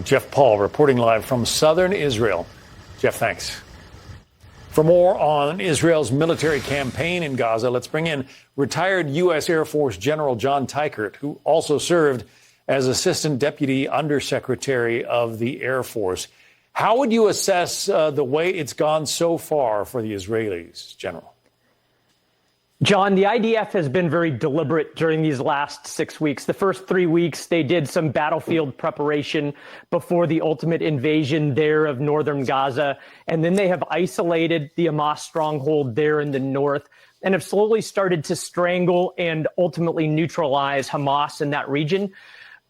Jeff Paul reporting live from southern Israel. Jeff, thanks. For more on Israel's military campaign in Gaza, let's bring in retired U.S. Air Force General Jon Teichert, who also served as Assistant Deputy Undersecretary of the Air Force. How would you assess the way it's gone so far for the Israelis, General? John, the IDF has been very deliberate during these last 6 weeks. The first 3 weeks, they did some battlefield preparation before the ultimate invasion there of northern Gaza. And then they have isolated the Hamas stronghold there in the north and have slowly started to strangle and ultimately neutralize Hamas in that region.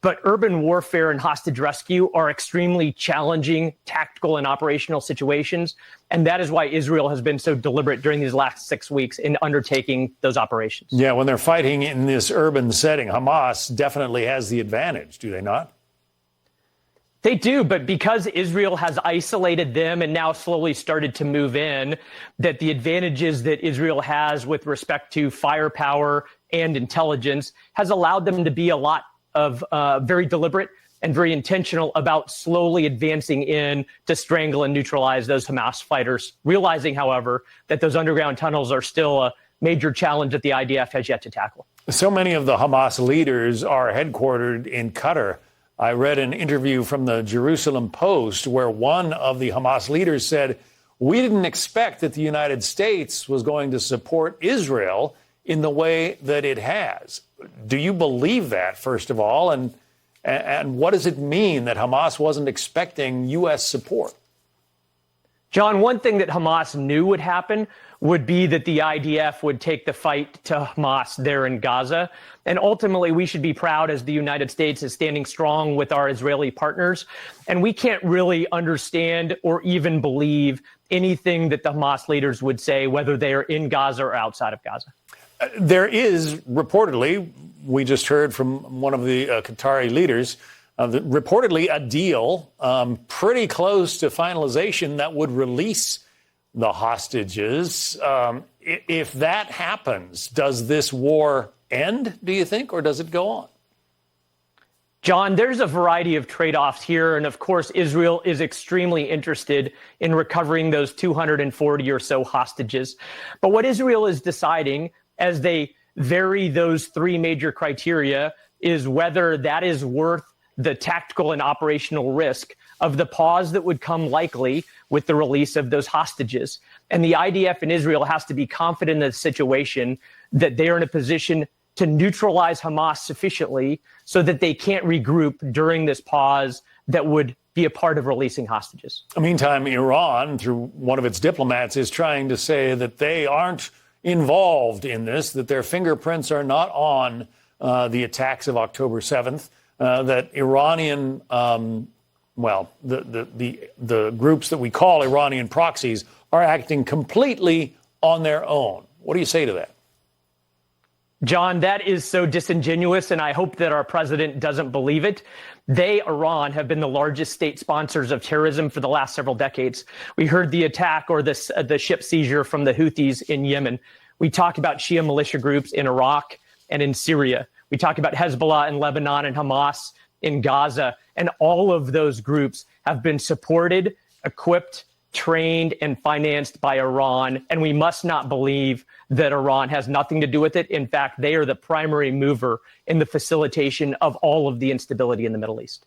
But urban warfare and hostage rescue are extremely challenging tactical and operational situations. And that is why Israel has been so deliberate during these last 6 weeks in undertaking those operations. Yeah, when they're fighting in this urban setting, Hamas definitely has the advantage, do they not? They do, but because Israel has isolated them and now slowly started to move in, that the advantages that Israel has with respect to firepower and intelligence has allowed them to be a lot of very deliberate and very intentional about slowly advancing in to strangle and neutralize those Hamas fighters, realizing, however, that those underground tunnels are still a major challenge that the IDF has yet to tackle. So many of the Hamas leaders are headquartered in Qatar. I read an interview from the Jerusalem Post where one of the Hamas leaders said, "We didn't expect that the United States was going to support Israel in the way that it has." Do you believe that, first of all? And what does it mean that Hamas wasn't expecting U.S. support? John, one thing that Hamas knew would happen would be that the IDF would take the fight to Hamas there in Gaza. And ultimately, we should be proud as the United States is standing strong with our Israeli partners. And we can't really understand or even believe anything that the Hamas leaders would say, whether they are in Gaza or outside of Gaza. There is reportedly, we just heard from one of the Qatari leaders, reportedly a deal pretty close to finalization that would release the hostages. If that happens, does this war end, do you think, or does it go on? John, there's a variety of trade-offs here. And of course, Israel is extremely interested in recovering those 240 or so hostages. But what Israel is deciding as they vary those three major criteria is whether that is worth the tactical and operational risk of the pause that would come likely with the release of those hostages. And the IDF in Israel has to be confident in the situation that they are in a position to neutralize Hamas sufficiently so that they can't regroup during this pause that would be a part of releasing hostages. Meantime, Iran, through one of its diplomats, is trying to say that they aren't involved in this, that their fingerprints are not on the attacks of October 7th, that Iranian, the groups that we call Iranian proxies are acting completely on their own. What do you say to that? John, that is so disingenuous, and I hope that our president doesn't believe it. They, Iran, have been the largest state sponsors of terrorism for the last several decades. We heard the attack or the ship seizure from the Houthis in Yemen. We talk about Shia militia groups in Iraq and in Syria. We talk about Hezbollah in Lebanon and Hamas in Gaza. And all of those groups have been supported, equipped, trained, and financed by Iran. And we must not believe that Iran has nothing to do with it. In fact, they are the primary mover in the facilitation of all of the instability in the Middle East.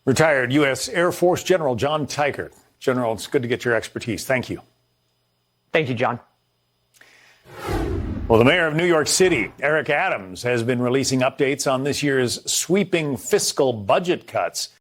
Retired U.S. Air Force General Jon Teichert. General, it's good to get your expertise. Thank you. Thank you, John. Well, the mayor of New York City, Eric Adams, has been releasing updates on this year's sweeping fiscal budget cuts.